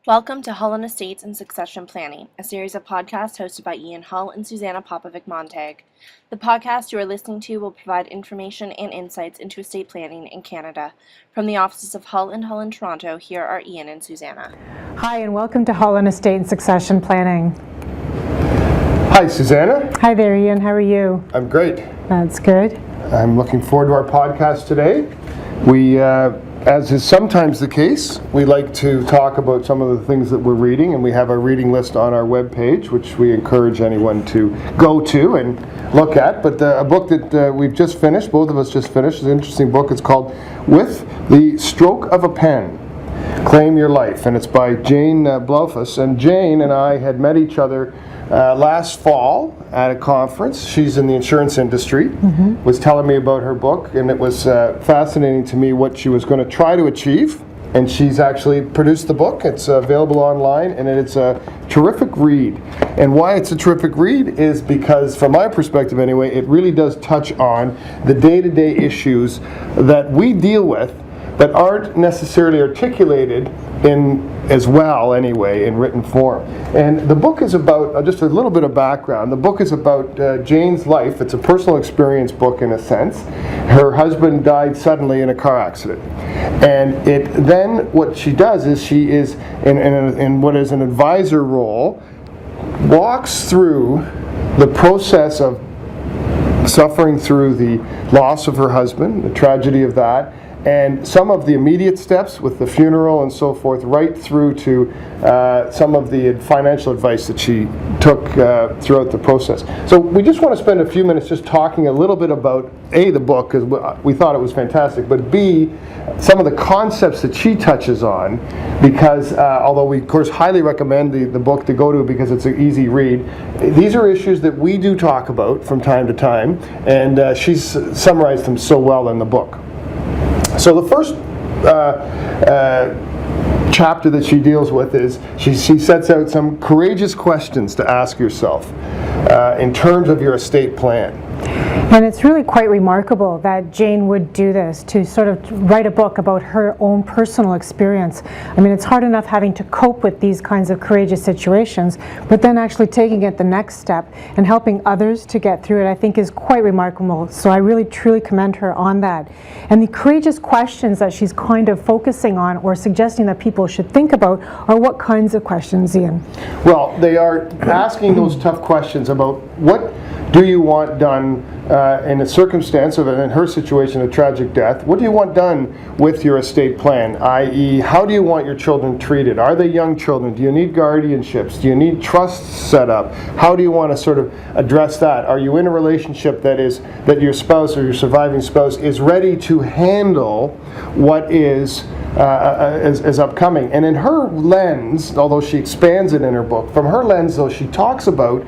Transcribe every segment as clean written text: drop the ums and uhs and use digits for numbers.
Welcome to Hull and Estates and Succession Planning, a series of podcasts hosted by Hull and Suzana Popovic-Montag. The podcast you are listening to will provide information and insights into estate planning in Canada. From the offices of Hull in Toronto, here are Ian and Suzana. Hi, and welcome to Hull and Estate and Succession Planning. Hi, Suzana. Hi there, Ian. How are you? I'm great. That's good. I'm looking forward to our podcast today. We, as is sometimes the case, we like to talk about some of the things that we're reading, and we have a reading list on our webpage, which we encourage anyone to go to and look at. But a book that we've just finished, both of us just finished, is an interesting book. It's called With the Stroke of a Pen, Claim Your Life, and it's by Jane Blaufus. And Jane and I had met each other last fall at a conference. She's in the insurance industry, was telling me about her book, and it was fascinating to me what she was going to try to achieve. And she's actually produced the book. It's available online, and it's a terrific read. And why it's a terrific read is because, from my perspective anyway, it really does touch on the day-to-day issues that we deal with but aren't necessarily articulated in as well anyway in written form. And the book is about, just a little bit of background, the book is about Jane's life. It's a personal experience book in a sense. Her husband died suddenly in a car accident. And then what she does is she is in what is an advisor role, walks through the process of suffering through the loss of her husband, the tragedy of that, and some of the immediate steps with the funeral and so forth, right through to some of the financial advice that she took throughout the process. So we just want to spend a few minutes just talking a little bit about, A, the book, because we thought it was fantastic, but B, some of the concepts that she touches on, because although we, of course, highly recommend the book to go to because it's an easy read, these are issues that we do talk about from time to time, and she's summarized them so well in the book. So the first chapter that she deals with is she sets out some courageous questions to ask yourself in terms of your estate plan. And it's really quite remarkable that Jane would do this, to sort of write a book about her own personal experience. I mean, it's hard enough having to cope with these kinds of courageous situations, but then actually taking it the next step and helping others to get through it, I think, is quite remarkable. So I really, truly commend her on that. And the courageous questions that she's kind of focusing on or suggesting that people should think about are what kinds of questions, Ian? Well, they are asking those tough questions about what do you want done in a circumstance of, in her situation, a tragic death. What do you want done with your estate plan, i.e., how do you want your children treated? Are they young children? Do you need guardianships? Do you need trusts set up? How do you want to sort of address that? Are you in a relationship that your spouse or your surviving spouse is ready to handle what is upcoming? And in her lens, although she expands it in her book, from her lens though, she talks about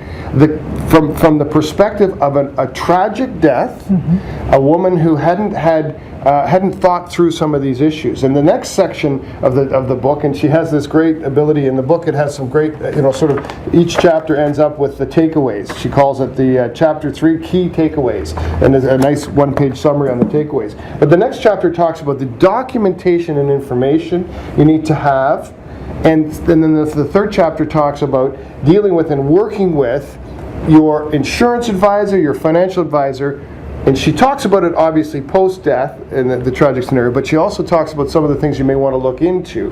from the perspective of a tragic death, a woman who hadn't thought through some of these issues. In the next section of the book, and she has this great ability in the book, it has some great, sort of each chapter ends up with the takeaways. She calls it the chapter 3 key takeaways, and there's a nice one-page summary on the takeaways. But the next chapter talks about the documentation and information you need to have, and then the third chapter talks about dealing with and working with your insurance advisor, your financial advisor. And she talks about it obviously post-death in the tragic scenario, but she also talks about some of the things you may want to look into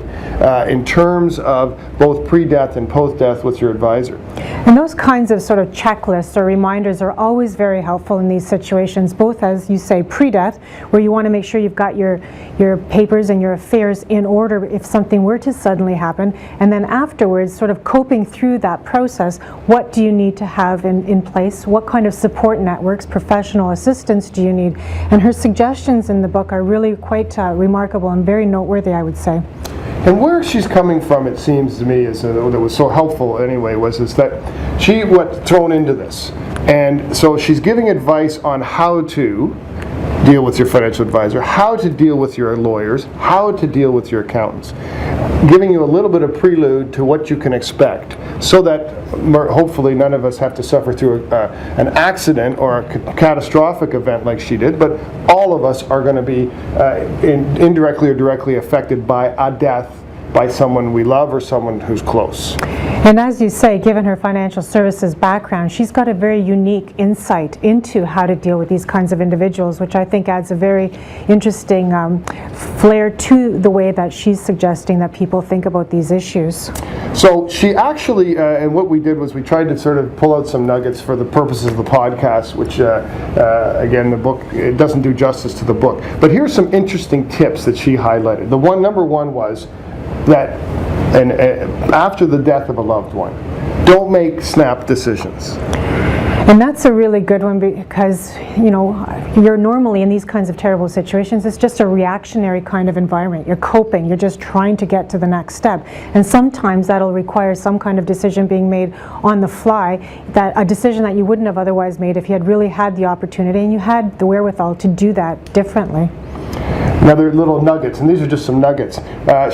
in terms of both pre-death and post-death with your advisor. And those kinds of sort of checklists or reminders are always very helpful in these situations, both, as you say, pre-death, where you want to make sure you've got your papers and your affairs in order if something were to suddenly happen, and then afterwards, sort of coping through that process. What do you need to have in place? What kind of support networks, professional assistance do you need? And her suggestions in the book are really quite remarkable and very noteworthy, I would say. And where she's coming from, it seems to me, is that was so helpful anyway, is that she was thrown into this. And so she's giving advice on how to deal with your financial advisor, how to deal with your lawyers, how to deal with your accountants, giving you a little bit of prelude to what you can expect, so that hopefully none of us have to suffer through an accident or a catastrophic event like she did, but all of us are going to be indirectly or directly affected by a death by someone we love or someone who's close. And as you say, given her financial services background, she's got a very unique insight into how to deal with these kinds of individuals, which I think adds a very interesting flair to the way that she's suggesting that people think about these issues. So she actually, and what we did was we tried to sort of pull out some nuggets for the purposes of the podcast, which again, the book, it doesn't do justice to the book. But here's some interesting tips that she highlighted. Number one was that after the death of a loved one, don't make snap decisions. And that's a really good one because, you know, you're normally in these kinds of terrible situations, it's just a reactionary kind of environment. You're coping, you're just trying to get to the next step. And sometimes that'll require some kind of decision being made on the fly, a decision that you wouldn't have otherwise made if you had really had the opportunity and you had the wherewithal to do that differently. Another little nuggets, and these are just some nuggets.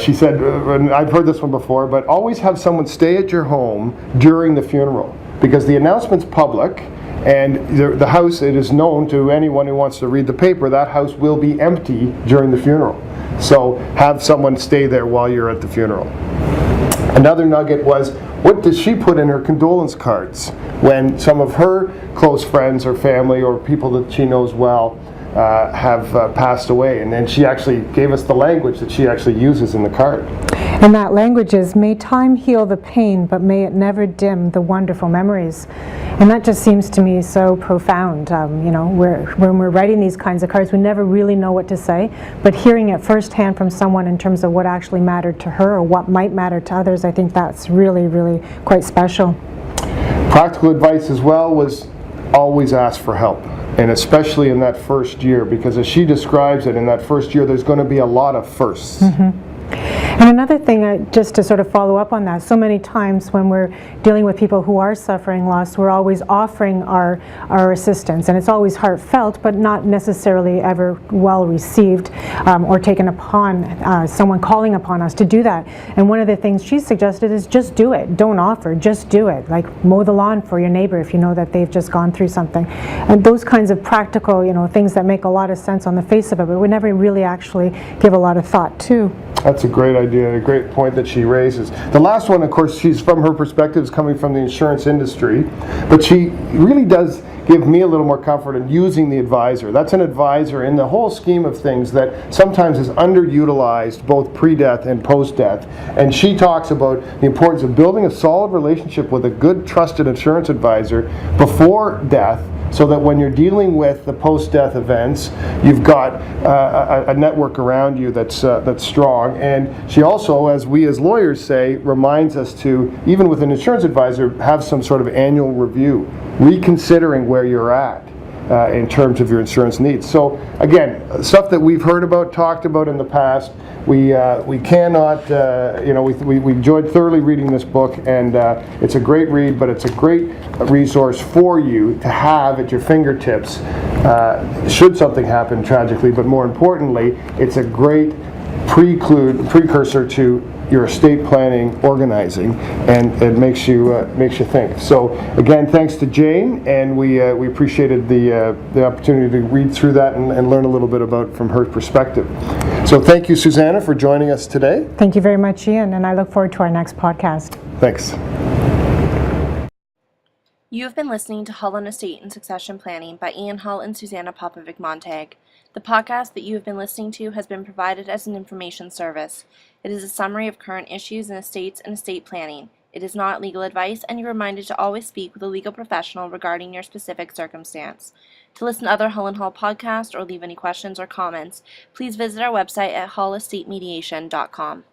She said, and I've heard this one before, but always have someone stay at your home during the funeral, because the announcement's public, and the house, it is known to anyone who wants to read the paper, that house will be empty during the funeral. So have someone stay there while you're at the funeral. Another nugget was, what does she put in her condolence cards when some of her close friends or family or people that she knows well have passed away? And then she actually gave us the language that she actually uses in the card. And that language is, may time heal the pain, but may it never dim the wonderful memories. And that just seems to me so profound. You know, when we're writing these kinds of cards, we never really know what to say, but hearing it firsthand from someone in terms of what actually mattered to her or what might matter to others, I think that's really, really quite special. Practical advice as well was always ask for help. And especially in that first year, because as she describes it, in that first year, there's going to be a lot of firsts. Mm-hmm. And another thing, just to sort of follow up on that, so many times when we're dealing with people who are suffering loss, we're always offering our assistance, and it's always heartfelt, but not necessarily ever well received or taken upon, someone calling upon us to do that. And one of the things she suggested is just do it. Don't offer, just do it. Like mow the lawn for your neighbor if you know that they've just gone through something. And those kinds of practical, you know, things that make a lot of sense on the face of it, but we never really actually give a lot of thought to. That's a great idea, a great point that she raises. The last one, of course, she's from her perspective, is coming from the insurance industry, but she really does give me a little more comfort in using the advisor. That's an advisor in the whole scheme of things that sometimes is underutilized both pre-death and post-death. And she talks about the importance of building a solid relationship with a good, trusted insurance advisor before death, so that when you're dealing with the post-death events, you've got a network around you that's strong. And she also, as we as lawyers say, reminds us to, even with an insurance advisor, have some sort of annual review, reconsidering where you're at in terms of your insurance needs. So again, stuff that we've heard about, talked about in the past. We cannot, you know, we enjoyed thoroughly reading this book, and it's a great read, but it's a great resource for you to have at your fingertips should something happen tragically, but more importantly, it's a great precursor to your estate planning, organizing, and it makes you think. So again, thanks to Jane, and we appreciated the opportunity to read through that and learn a little bit about from her perspective. So thank you, Susanna, for joining us today. Thank you very much, Ian, and I look forward to our next podcast. Thanks. You have been listening to Hull and Estate and Succession Planning by Ian Hull and Suzana Popovic-Montag. The podcast that you have been listening to has been provided as an information service. It is a summary of current issues in estates and estate planning. It is not legal advice, and you're reminded to always speak with a legal professional regarding your specific circumstance. To listen to other Hull and Hall podcasts or leave any questions or comments, please visit our website at hullestatemediation.com.